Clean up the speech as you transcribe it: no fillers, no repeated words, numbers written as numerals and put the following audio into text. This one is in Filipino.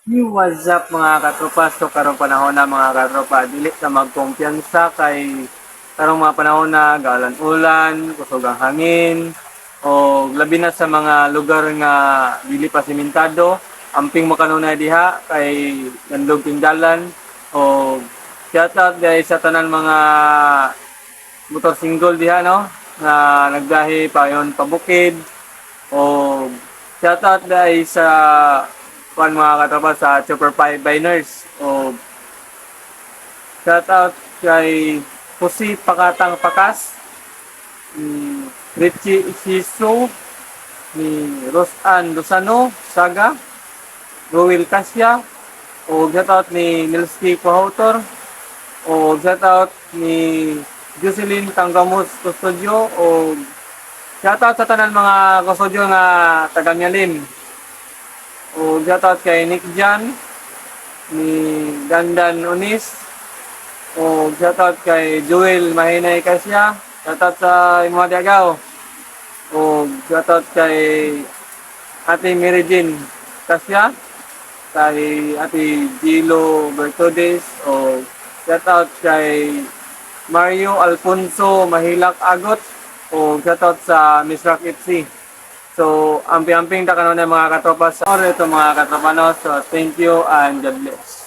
Yung what's up mga katropa, so karong panahon na mga katropa, dili na magkumpiyansa kay karong mga panahon na galan ulan, kusog ang hangin, o labi na sa mga lugar nga dili pa simentado, amping makanunay diha kay nandog dalan o shout out guys sa tanan mga motor single diha no nga nagdahi pa yon pabukid o shoutout guys sa mga katropa sa Super 5 Biners. O shoutout kay Pusi Pakatang Pakas, ni Richie Isiso, ni Rosan Lozano Saga, Roel Cassia, o shoutout ni Nilski Pahautor, o shoutout ni Jocelyn Tanggamus Custodio, o shoutout sa tanan mga kustodyo nga taga-Nyalin. O shoutout kay Nick Jan, ni Dandan Unis, o shoutout kay Joel Mahinay Kasya, shoutout sa mga Diagaw, o shoutout kay Ate Mary Jean Kasya, kay Ate Gilo Bertodes, o shoutout kay Mario Alfonso Mahilak Agot, o shoutout sa Miss Rock FC. So, ampi-amping ta kanon mga katropa sa ito mga katropa no. So, thank you and God bless.